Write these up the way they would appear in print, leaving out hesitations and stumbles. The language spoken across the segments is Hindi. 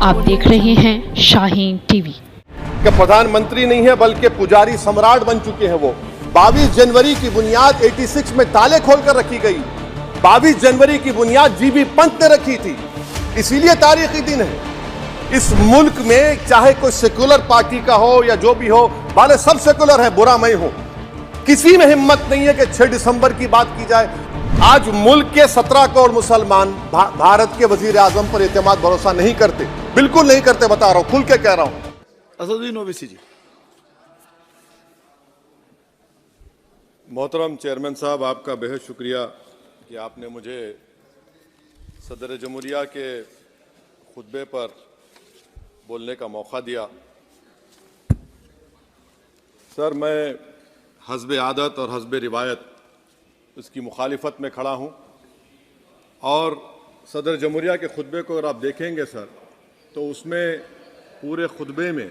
आप देख रहे हैं शाहीन टीवी। कि प्रधानमंत्री नहीं है बल्कि पुजारी सम्राट बन चुके हैं। वो 22 जनवरी की बुनियाद 86 में ताले खोलकर रखी गई। 22 जनवरी की बुनियाद जीबी पंत ने रखी थी, इसीलिए तारीखी दिन है। इस मुल्क में चाहे कोई सेकुलर पार्टी का हो या जो भी हो, वाले सब सेकुलर है, बुरा मैं हूं। किसी में हिम्मत नहीं है कि 6 दिसंबर की बात की जाए। आज मुल्क के 17 करोड़ मुसलमान भारत के वजीर आजम पर एतमाद भरोसा नहीं करते, बिल्कुल नहीं करते, बता रहा हूं, खुल के कह रहा हूं। असदुद्दीन ओवैसी जी। मोहतरम चेयरमैन साहब, आपका बेहद शुक्रिया कि आपने मुझे सदर जमहूरिया के खुतबे पर बोलने का मौका दिया। सर, मैं हस्ब आदत और हस्ब रिवायत उसकी मुखालिफत में खड़ा हूं, और सदर जमहूरिया के खुतबे को अगर आप देखेंगे सर, तो उसमें पूरे खुतबे में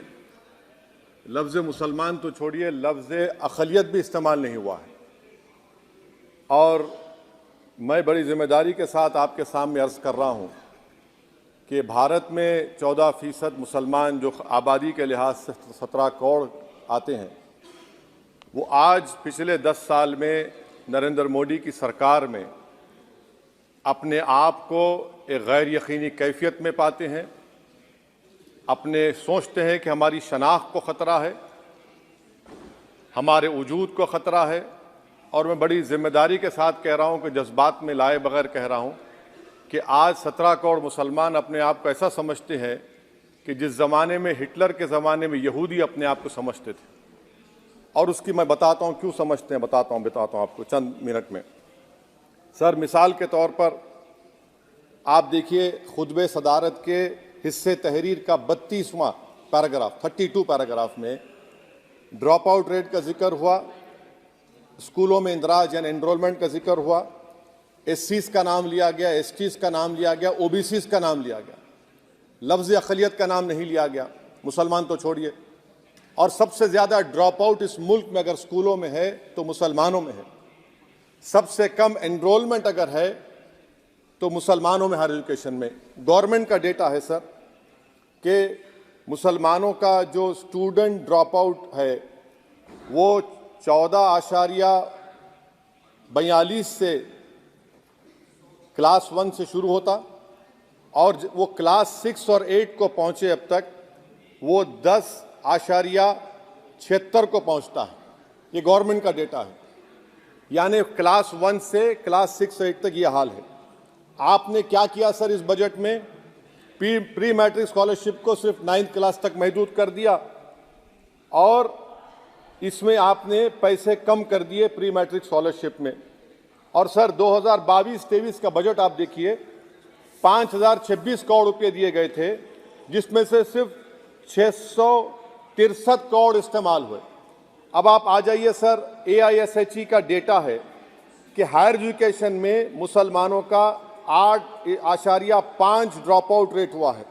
लफ्ज़ मुसलमान तो छोड़िए, लफ्ज़ अक़लियत भी इस्तेमाल नहीं हुआ है। और मैं बड़ी ज़िम्मेदारी के साथ आपके सामने अर्ज़ कर रहा हूँ कि भारत में 14% मुसलमान जो आबादी के लिहाज से 17 करोड़ आते हैं, वो आज पिछले 10 साल में नरेंद्र मोदी की सरकार में अपने आप को एक गैर यकीनी कैफियत में पाते हैं। अपने सोचते हैं कि हमारी शनाख्त को ख़तरा है, हमारे वजूद को ख़तरा है। और मैं बड़ी ज़िम्मेदारी के साथ कह रहा हूँ कि जज्बात में लाए बगैर कह रहा हूँ कि आज 17 करोड़ मुसलमान अपने आप को ऐसा समझते हैं कि जिस ज़माने में हिटलर के ज़माने में यहूदी अपने आप को समझते थे। और उसकी मैं बताता हूँ क्यों समझते हैं, बताता हूँ आपको चंद मिनट में। सर, मिसाल के तौर पर आप देखिए, खुतबे सदारत के हिस्से तहरीर का 32वां पैराग्राफ, 32 पैराग्राफ में ड्रॉप आउट रेट का जिक्र हुआ, स्कूलों में इंदराज यानी एनरोलमेंट का जिक्र हुआ, एससीज का नाम लिया गया, एसटीज का नाम लिया गया, ओबीसीज का नाम लिया गया, लफ्ज़ अक़लियत का नाम नहीं लिया गया, मुसलमान तो छोड़िए। और सबसे ज़्यादा ड्रॉप आउट इस मुल्क में अगर स्कूलों में है तो मुसलमानों में है। सबसे कम एनरोलमेंट अगर है तो मुसलमानों में, हायर एजुकेशन में। गवर्नमेंट का डेटा है सर कि मुसलमानों का जो स्टूडेंट ड्रॉप आउट है वो 14.42 से क्लास 1 से शुरू होता, और वो क्लास 6 और 8 को पहुंचे अब तक वो 10.76 को पहुंचता है। ये गवर्नमेंट का डेटा है, यानी क्लास 1 से क्लास 6 8 तक ये हाल है। आपने क्या किया सर इस बजट में? प्री मैट्रिक स्कॉलरशिप को सिर्फ 9th क्लास तक महदूद कर दिया, और इसमें आपने पैसे कम कर दिए प्री मैट्रिक स्कॉलरशिप में। और सर 2022-23 का बजट आप देखिए, 5026 करोड़ रुपए दिए गए थे, जिसमें से सिर्फ 663 करोड़ इस्तेमाल हुए। अब आप आ जाइए सर, AISHE का डेटा है कि हायर एजुकेशन में मुसलमानों का 8.5 ड्रॉप आउट रेट हुआ है।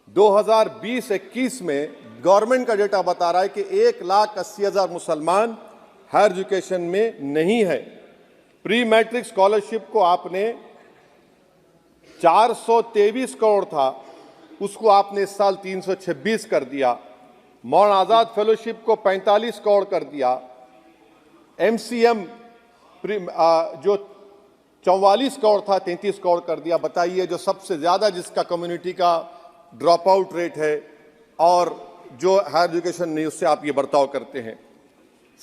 2020-21 में गवर्नमेंट का डेटा बता रहा है कि 1,80,000 मुसलमान हायर एजुकेशन में नहीं है। प्री मैट्रिक स्कॉलरशिप को आपने 423 करोड़ था, उसको आपने इस साल 326 कर दिया। मौलाना आज़ाद फेलोशिप को 45 करोड़ कर दिया। MCM जो 44 करोड़ था 33 करोड़ कर दिया। बताइए, जो सबसे ज़्यादा जिसका कम्युनिटी का ड्रॉप आउट रेट है और जो हायर एजुकेशन नहीं, उससे आप ये बर्ताव करते हैं।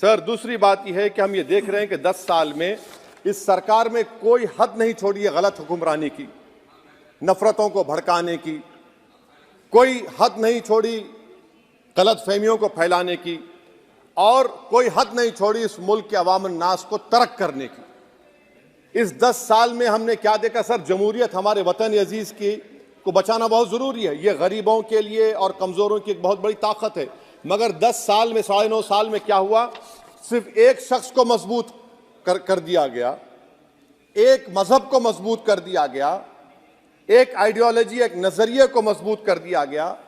सर, दूसरी बात यह है कि हम ये देख रहे हैं कि 10 साल में इस सरकार में कोई हद नहीं छोड़ी है गलत हुक्मरानी की, नफरतों को भड़काने की, कोई हद नहीं छोड़ी गलत फहमियों को फैलाने की, और कोई हद नहीं छोड़ी इस मुल्क के अवाम नास को तर्क करने की। इस 10 साल में हमने क्या देखा सर? जमहूरियत हमारे वतन अजीज की को बचाना बहुत ज़रूरी है। ये गरीबों के लिए और कमज़ोरों की एक बहुत बड़ी ताकत है। मगर 10 साल में, 9.5 साल में क्या हुआ? सिर्फ एक शख्स को मजबूत कर दिया गया, एक मजहब को मजबूत कर दिया गया, एक आइडियोलॉजी, एक नज़रिए को मजबूत कर दिया गया,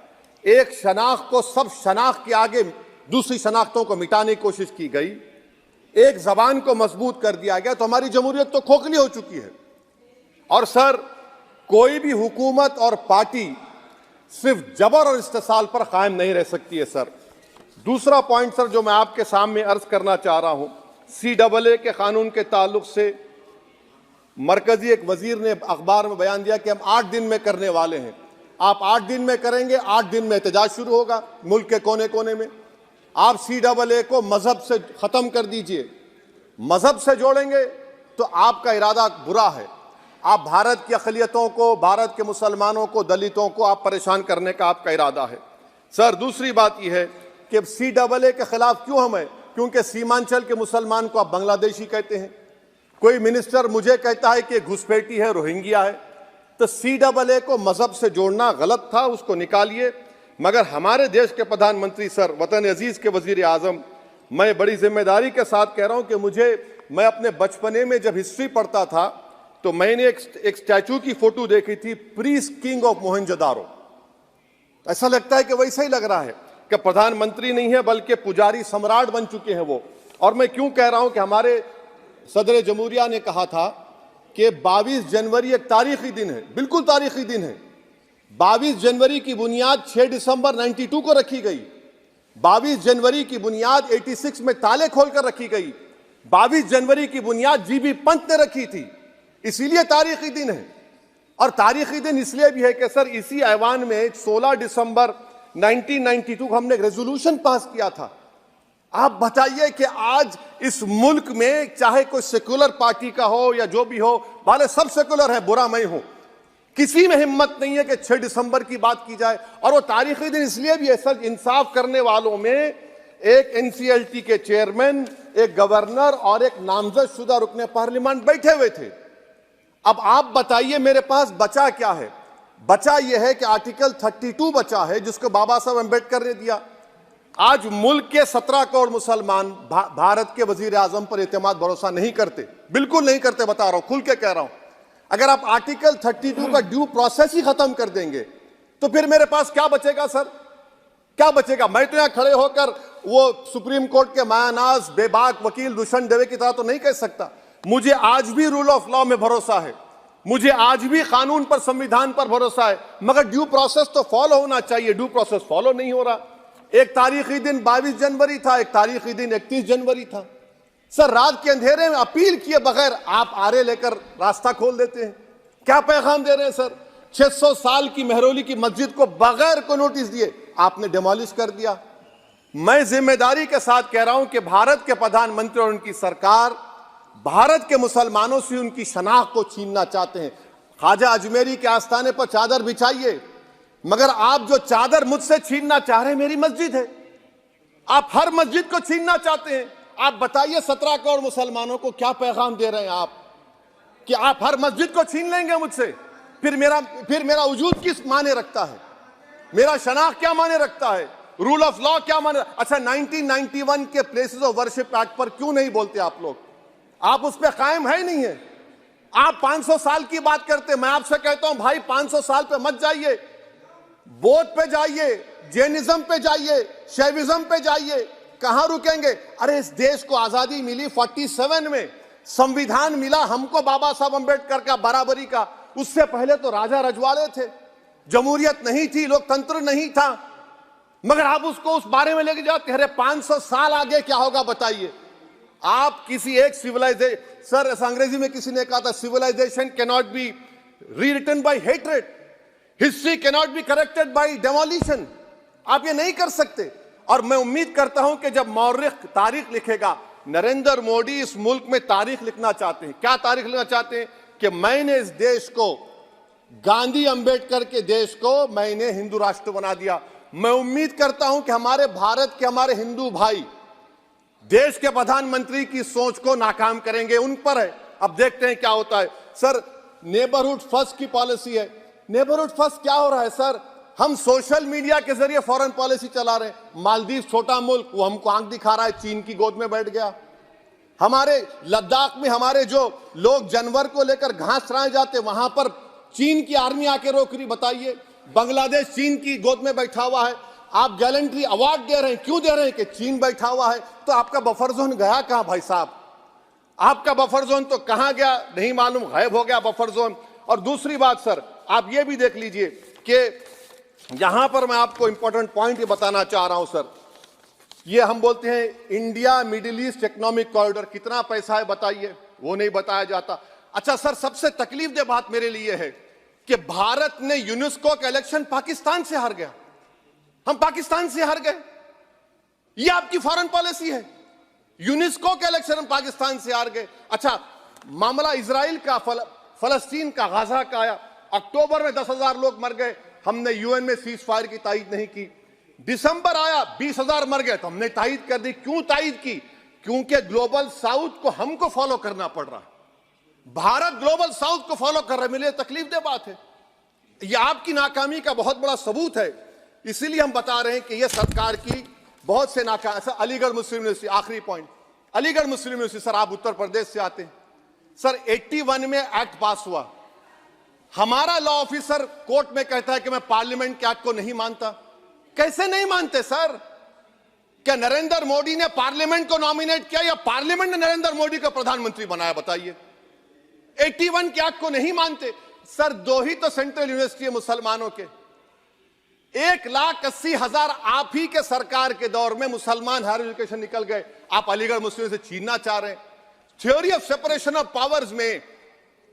एक शनाख्त को सब शनाख्त के आगे दूसरी शनाख्तों को मिटाने की कोशिश की गई, एक जबान को मजबूत कर दिया गया, तो हमारी जमहूरियत तो खोखली हो चुकी है। और सर, कोई भी हुकूमत और पार्टी सिर्फ जबर और इस्तेसाल पर कायम नहीं रह सकती है सर। दूसरा पॉइंट सर जो मैं आपके सामने अर्ज करना चाह रहा हूं, CAA के कानून के ताल्लुक से मरकजी एक वजीर ने अखबार में बयान दिया कि हम 8 दिन में करने वाले हैं। आप 8 दिन में करेंगे, 8 दिन में एहतजाज शुरू होगा मुल्क के कोने कोने में। आप CAA को मजहब से खत्म कर दीजिए, मजहब से जोड़ेंगे तो आपका इरादा बुरा है। आप भारत की अक़लियतों को, भारत के मुसलमानों को, दलितों को आप परेशान करने का आपका इरादा है सर। दूसरी बात यह है कि CAA के खिलाफ क्यों हम हैं? क्योंकि सीमांचल के मुसलमान को आप बांग्लादेशी कहते हैं। कोई मिनिस्टर मुझे कहता है कि घुसपैठी है, रोहिंग्या है। तो CAA को मजहब से जोड़ना गलत था, उसको निकालिए। मगर हमारे देश के प्रधानमंत्री सर, वतन अजीज के वजीर आजम, मैं बड़ी जिम्मेदारी के साथ कह रहा हूं कि मैं अपने बचपने में जब हिस्ट्री पढ़ता था तो मैंने एक स्टैचू की फोटो देखी थी, प्रीस्ट किंग ऑफ मोहनजोदारो। ऐसा लगता है कि वैसा ही लग रहा है कि प्रधानमंत्री नहीं है बल्कि पुजारी सम्राट बन चुके हैं वो। और मैं क्यों कह रहा हूं कि हमारे सदर जमहूरिया ने कहा था कि 22 जनवरी एक तारीखी दिन है, बिल्कुल तारीखी दिन है। 22 जनवरी की बुनियाद 6 दिसंबर 92 को रखी गई। 22 जनवरी की बुनियाद 86 में ताले खोलकर रखी गई। 22 जनवरी की बुनियाद GB पंत ने रखी थी, इसीलिए तारीखी दिन है। और तारीखी दिन इसलिए भी है कि सर इसी ऐवान में 16 दिसंबर 1992 को हमने एक रेजोल्यूशन पास किया था। आप बताइए कि आज इस मुल्क में चाहे कोई सेकुलर पार्टी का हो या जो भी हो, वाले सब सेकुलर है, बुरा मैं हूं, किसी में हिम्मत नहीं है कि 6 दिसंबर की बात की जाए। और वो तारीखी दिन इसलिए भी है सर, इंसाफ करने वालों में एक NCLT के चेयरमैन, एक गवर्नर और एक नामजद शुदा रुकने पार्लियामेंट बैठे हुए थे। अब आप बताइए मेरे पास बचा क्या है? बचा यह है कि आर्टिकल 32 बचा है जिसको बाबा साहब अम्बेडकर ने दिया। आज मुल्क के 17 करोड़ मुसलमान भारत के वजीर आजम पर एतमाद भरोसा नहीं करते, बिल्कुल नहीं करते, बता रहा हूं, खुल के कह रहा हूं। अगर आप आर्टिकल 32 का ड्यू प्रोसेस ही खत्म कर देंगे तो फिर मेरे पास क्या बचेगा सर? क्या बचेगा? मैं तो यहां खड़े होकर वो सुप्रीम कोर्ट के मायानाज बेबाक वकील दुष्यंत दवे की तरह तो नहीं कह सकता। मुझे आज भी रूल ऑफ लॉ में भरोसा है, मुझे आज भी कानून पर, संविधान पर भरोसा है, मगर ड्यू प्रोसेस तो फॉलो होना चाहिए। ड्यू प्रोसेस फॉलो नहीं हो रहा। एक तारीखी दिन 22 जनवरी था, एक तारीखी दिन 31 जनवरी था। सर रात के अंधेरे में अपील किए बगैर आप आरे लेकर रास्ता खोल देते हैं। क्या पैगाम दे रहे हैं सर? 600 साल की मेहरौली की मस्जिद को बगैर को नोटिस दिए आपने डिमोलिश कर दिया। मैं जिम्मेदारी के साथ कह रहा हूं कि भारत के प्रधानमंत्री और उनकी सरकार भारत के मुसलमानों से उनकी शनाख्त को छीनना चाहते हैं। ख्वाजा अजमेरी के आस्थाने पर चादर बिछाइए, मगर आप जो चादर मुझसे छीनना चाह रहे हैं मेरी मस्जिद है, आप हर मस्जिद को छीनना चाहते हैं। आप बताइए 17 करोड़ मुसलमानों को क्या पैगाम दे रहे हैं आप कि आप हर मस्जिद को छीन लेंगे मुझसे? फिर मेरा वजूद किस माने रखता है? मेरा शनाख्त क्या माने रखता है? रूल ऑफ लॉ क्या माने? अच्छा 1991 के प्लेसेस ऑफ वर्शिप एक्ट पर क्यों नहीं बोलते आप लोग? आप उस पर कायम है नहीं है। आप 500 साल की बात करते, मैं आपसे कहता हूं भाई 500 साल पे मत जाइए, बौद्ध पे जाइए, जैनिज्म पे जाइए, शैविज्म पे जाइए, कहां रुकेंगे? अरे इस देश को आजादी मिली 47 में, संविधान मिला हमको बाबा साहब अम्बेडकर का बराबरी का। उससे पहले तो राजा रजवाड़े थे, जमहूरियत नहीं थी, लोकतंत्र नहीं था, मगर आप उसको उस बारे में लेके जाते। अरे 500 साल आगे क्या होगा बताइए? आप किसी एक सिविलाइजेशन, सर अंग्रेजी में किसी ने कहा था civilisation can not be rewritten by hatred, history can not be corrected by demolition. आप ये नहीं कर सकते। और मैं उम्मीद करता हूं कि जब मौर्रिख तारीख लिखेगा, नरेंद्र मोदी इस मुल्क में तारीख लिखना चाहते हैं। क्या तारीख लिखना चाहते हैं? कि मैंने इस देश को, गांधी अंबेडकर के देश को मैंने हिंदू राष्ट्र बना दिया। मैं उम्मीद करता हूं कि हमारे भारत के हमारे हिंदू भाई देश के प्रधानमंत्री की सोच को नाकाम करेंगे, उन पर है। अब देखते हैं क्या होता है। सर नेबरहुड फर्स्ट की पॉलिसी है। नेबरहुड फर्स्ट क्या हो रहा है सर? हम सोशल मीडिया के जरिए फॉरेन पॉलिसी चला रहे हैं। मालदीव छोटा मुल्क, वो हमको आंख दिखा रहा है, चीन की गोद में बैठ गया। हमारे लद्दाख में हमारे जो लोग जानवर को लेकर घास चराए जाते, वहां पर चीन की आर्मी आके रोक रही। बताइए, बांग्लादेश चीन की गोद में बैठा हुआ है। आप गैलेंट्री अवार्ड दे रहे हैं, क्यों दे रहे हैं? कि चीन बैठा हुआ है। तो आपका बफर जोन गया कहां भाई साहब? आपका बफर जोन तो कहां गया नहीं मालूम, गायब हो गया बफर जोन। और दूसरी बात सर, आप ये भी देख लीजिए कि यहां पर मैं आपको इंपॉर्टेंट पॉइंट ये बताना चाह रहा हूं सर। ये हम बोलते हैं India middle east economic corridor, कितना पैसा है बताइए, वो नहीं बताया जाता। अच्छा सर, सबसे तकलीफदेह बात मेरे लिए है कि भारत ने यूनेस्को का इलेक्शन पाकिस्तान से हार गया। हम पाकिस्तान से हार गए, ये आपकी फॉरेन पॉलिसी है। यूनेस्को के इलेक्शन हम पाकिस्तान से हार गए। अच्छा, मामला इजराइल का, फलस्तीन का, गाजा का आया। अक्टूबर में 10,000 लोग मर गए, हमने यूएन में सीज फायर की तायीद नहीं की। दिसंबर आया, 20,000 मर गए, तो हमने तायीद कर दी। क्यों तायीद की? क्योंकि ग्लोबल साउथ को हमको फॉलो करना पड़ रहा है। भारत ग्लोबल साउथ को फॉलो कर रहा है, मेरे लिए तकलीफदेह बात है। यह आपकी नाकामी का बहुत बड़ा सबूत है। इसीलिए हम बता रहे हैं कि यह सरकार की बहुत से नाकाम। अलीगढ़ मुस्लिम यूनिवर्सिटी, आखिरी पॉइंट, अलीगढ़ मुस्लिम यूनिवर्सिटी। सर, आप उत्तर प्रदेश से आते हैं। सर, 81 में एक्ट पास हुआ। हमारा लॉ ऑफिसर कोर्ट में कहता है कि मैं पार्लियामेंट के एक्ट को नहीं मानता। कैसे नहीं मानते सर? क्या नरेंद्र मोदी ने पार्लियामेंट को नॉमिनेट किया या पार्लियामेंट ने नरेंद्र मोदी को प्रधानमंत्री बनाया? बताइए। 81 के एक्ट को नहीं मानते। सर, 2 ही तो सेंट्रल यूनिवर्सिटी है मुसलमानों के। 1,80,000 आप ही के सरकार के दौर में मुसलमान हायर एजुकेशन निकल गए। आप अलीगढ़ मुस्लिम से छीनना चाह रहे हैं। Theory of separation of powers में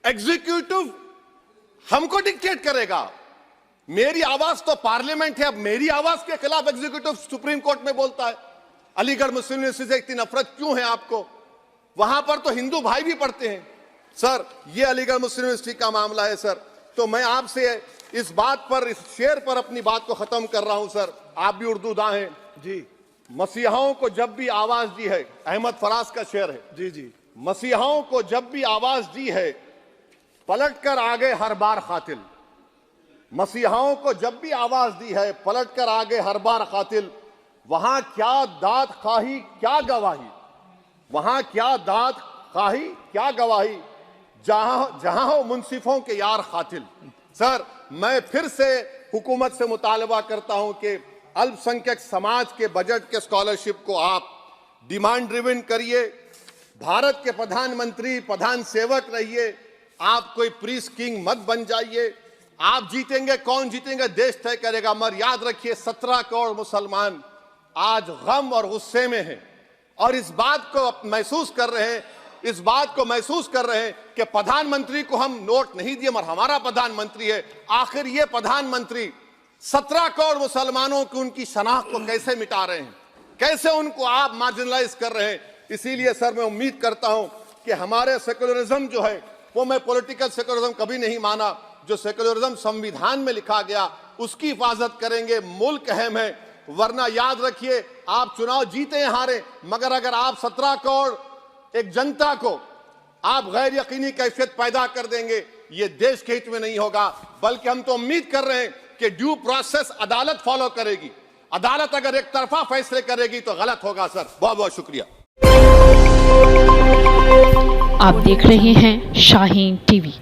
एग्जीक्यूटिव हमको डिक्टेट करेगा। मेरी आवाज तो पार्लियामेंट है, अब मेरी आवाज के खिलाफ एग्जीक्यूटिव सुप्रीम कोर्ट में बोलता है। अलीगढ़ मुस्लिम यूनिवर्सिटी से इतनी नफरत क्यों है आपको? वहां पर तो हिंदू भाई भी पढ़ते हैं। सर, ये अलीगढ़ मुस्लिम यूनिवर्सिटी का मामला है सर। तो मैं आपसे इस बात पर, इस शेर पर अपनी बात को खत्म कर रहा हूं सर। आप भी उर्दू दां हैं जी। मसीहाओं को जब भी आवाज दी है, अहमद फराज का शेर है जी जी, मसीहाओं को जब भी आवाज दी है, पलट कर आ गए हर बार कातिल। मसीहाओं को जब भी आवाज दी है, पलट कर आ गए हर बार कातिल। वहां क्या दाद खाही क्या गवाही, वहां क्या दाद खाही क्या गवाही, जहां हो मुंसिफों के यार कातिल। सर, मैं फिर से हुकूमत से मुतालबा करता हूं कि अल्पसंख्यक समाज के बजट के स्कॉलरशिप को आप डिमांड ड्रिवन करिए। भारत के प्रधानमंत्री प्रधान सेवक रहिए। आप कोई प्रीस किंग मत बन जाइए। आप जीतेंगे, कौन जीतेंगे देश तय करेगा। मगर याद रखिए, 17 करोड़ मुसलमान आज गम और गुस्से में हैं और इस बात को महसूस कर रहे हैं, इस बात को महसूस कर रहे हैं कि प्रधानमंत्री को हम नोट नहीं दिए मगर हमारा प्रधानमंत्री है। आखिर ये प्रधानमंत्री 17 करोड़ मुसलमानों की उनकी शनाख्त को कैसे मिटा रहे हैं, कैसे उनको आप मार्जिनलाइज कर रहे हैं। इसीलिए सर, मैं उम्मीद करता हूं कि हमारे सेकुलरिज्म जो है, वो मैं पॉलिटिकल सेकुलरिज्म कभी नहीं माना। जो सेकुलरिज्म संविधान में लिखा गया उसकी हिफाजत करेंगे। मुल्क अहम है, वरना याद रखिए, आप चुनाव जीते या हारे, मगर अगर आप 17 करोड़ एक जनता को आप गैर यकीनी कैफियत पैदा कर देंगे, ये देश के हित में नहीं होगा। बल्कि हम तो उम्मीद कर रहे हैं कि ड्यू प्रोसेस अदालत फॉलो करेगी। अदालत अगर एक तरफा फैसले करेगी तो गलत होगा। सर, बहुत बहुत शुक्रिया। आप देख रहे हैं शाहीन टीवी।